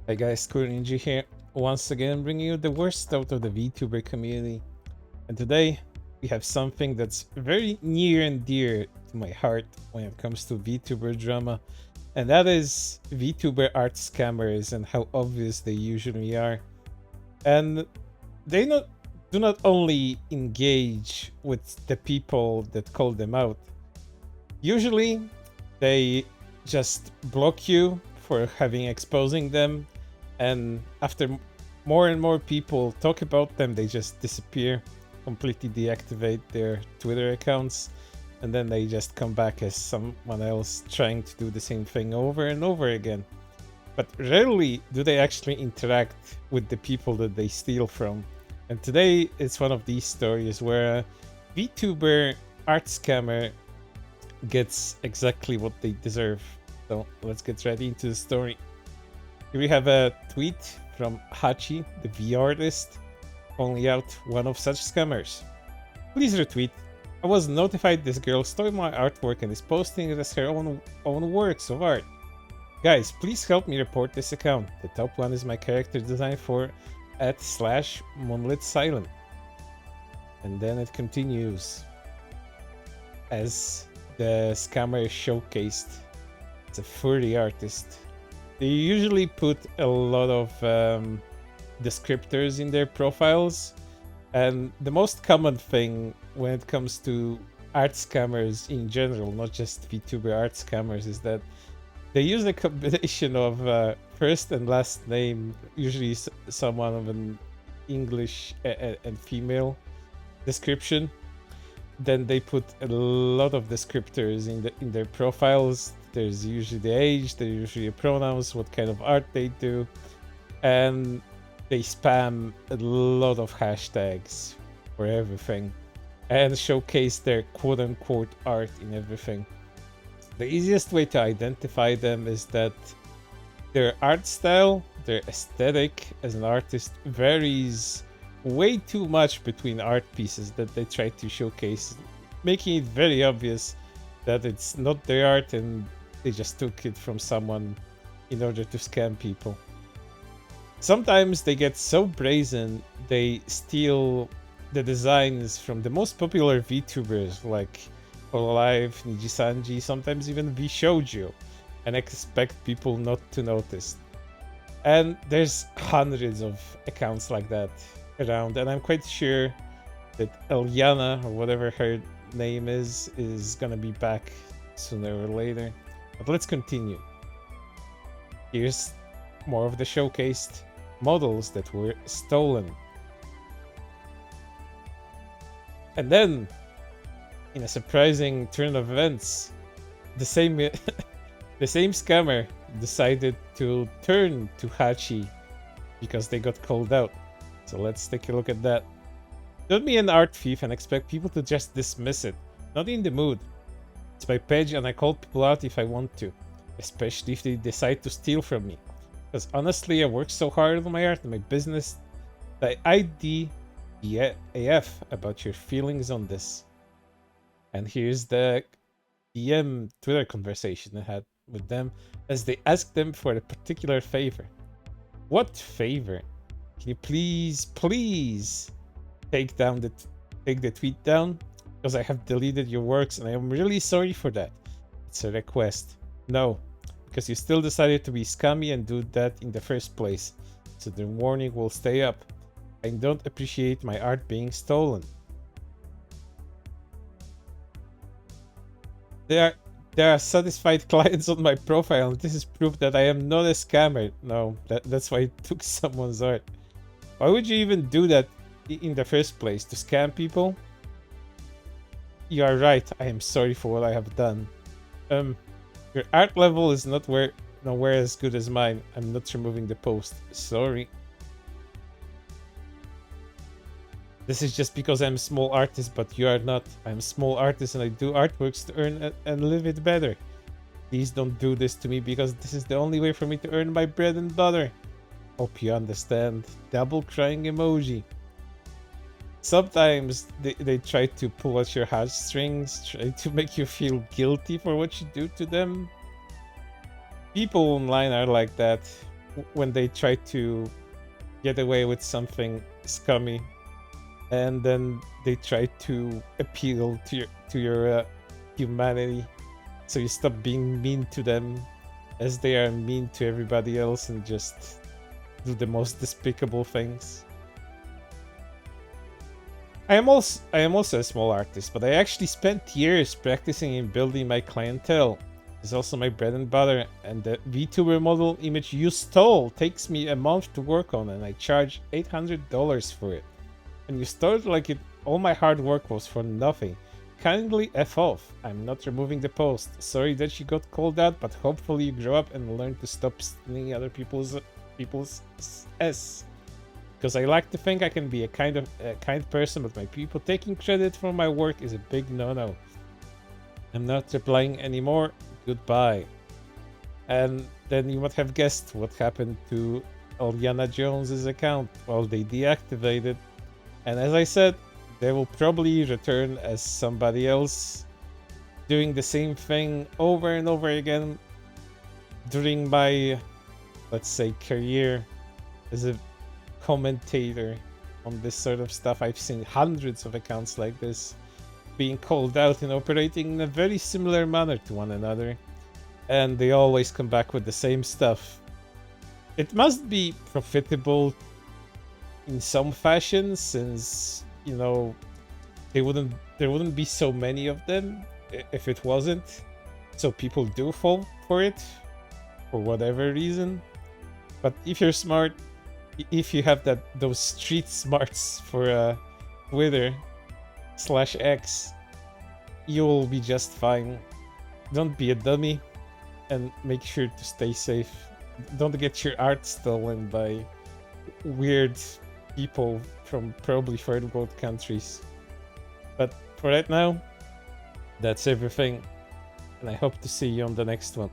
Hey guys, Rinji here, once again bringing you the worst out of the VTuber community. And today, we have something that's very near and dear to my heart when it comes to VTuber drama, and that is VTuber art scammers and how obvious they usually are. And they do not only engage with the people that call them out, usually they just block you for having exposing them, and after more and more people talk about them, they just disappear, completely deactivate their Twitter accounts, and then they just come back as someone else trying to do the same thing over and over again. But rarely do they actually interact with the people that they steal from. And today it's one of these stories where a VTuber art scammer gets exactly what they deserve. So let's get right into the story. Here we have a tweet from Hachi, the V artist, calling out one of such scammers. Please retweet. I was notified this girl stole my artwork and is posting it as her own works of art. Guys, please help me report this account. The top one is my character design for @/MoonlitSilent. And then it continues as the scammer is showcased. It's a furry artist. They usually put a lot of descriptors in their profiles, and the most common thing when it comes to art scammers in general, not just VTuber art scammers, is that they use a combination of first and last name, usually someone of an English and female description. Then they put a lot of descriptors in their profiles. There's usually the age, there's usually pronouns, what kind of art they do, and they spam a lot of hashtags for everything and showcase their quote-unquote art in everything. The easiest way to identify them is that their art style, their aesthetic as an artist varies way too much between art pieces that they try to showcase, making it very obvious that it's not their art and they just took it from someone in order to scam people. Sometimes they get so brazen, they steal the designs from the most popular VTubers like Hololive, Nijisanji, sometimes even VShoujo, and expect people not to notice. And there's hundreds of accounts like that around, and I'm quite sure that Eliana, or whatever her name is gonna be back sooner or later. But let's continue. Here's more of the showcased models that were stolen. And then, in a surprising turn of events, the same the same scammer decided to turn to Hachi because they got called out. So let's take a look at that. Don't be an art thief and expect people to just dismiss it. Not in the mood. It's my page and I call people out if I want to, especially if they decide to steal from me. Because honestly, I work so hard on my art and my business that I'd AF about your feelings on this. And here's the DM Twitter conversation I had with them as they asked them for a particular favor. What favor? Can you please take the tweet down? Because I have deleted your works and I am really sorry for that. It's a request. No, because you still decided to be scammy and do that in the first place. So the warning will stay up. I don't appreciate my art being stolen. There are satisfied clients on my profile, and this is proof that I am not a scammer. No, that's why I took someone's art. Why would you even do that in the first place? To scam people? You are right, I am sorry for what I have done. Your art level is nowhere as good as mine. I'm not removing the post. Sorry. This is just because I'm a small artist, but you are not. I'm a small artist and I do artworks to earn and live it better. Please don't do this to me because this is the only way for me to earn my bread and butter. Hope you understand. Double crying emoji. Sometimes they try to pull at your heartstrings, try to make you feel guilty for what you do to them. People online are like that. when they try to get away with something scummy, and then they try to appeal to your humanity, so you stop being mean to them as they are mean to everybody else and just do the most despicable things. I am also a small artist, but I actually spent years practicing and building my clientele. It's also my bread and butter, and the VTuber model image you stole takes me a month to work on, and I charge $800 for it. And you started like it all my hard work was for nothing. Kindly F off. I'm not removing the post. Sorry that you got called out, but hopefully you grow up and learn to stop stealing other people's s. Because I like to think I can be a kind person, but my people taking credit for my work is a big no-no. I'm not replying anymore. Goodbye. And then you might have guessed what happened to Eliana Jones's account. Well, they deactivated. And as I said, they will probably return as somebody else, doing the same thing over and over again during my, let's say, career as a commentator on this sort of stuff. I've seen hundreds of accounts like this being called out and operating in a very similar manner to one another, and they always come back with the same stuff. It must be profitable in some fashion, since, you know, there wouldn't be so many of them if it wasn't. So people do fall for it for whatever reason. But if you're smart, if you have those street smarts for Twitter/X, you'll be just fine. Don't be a dummy, and make sure to stay safe. Don't get your art stolen by weird people from probably third world countries. But for right now, that's everything, and I hope to see you on the next one.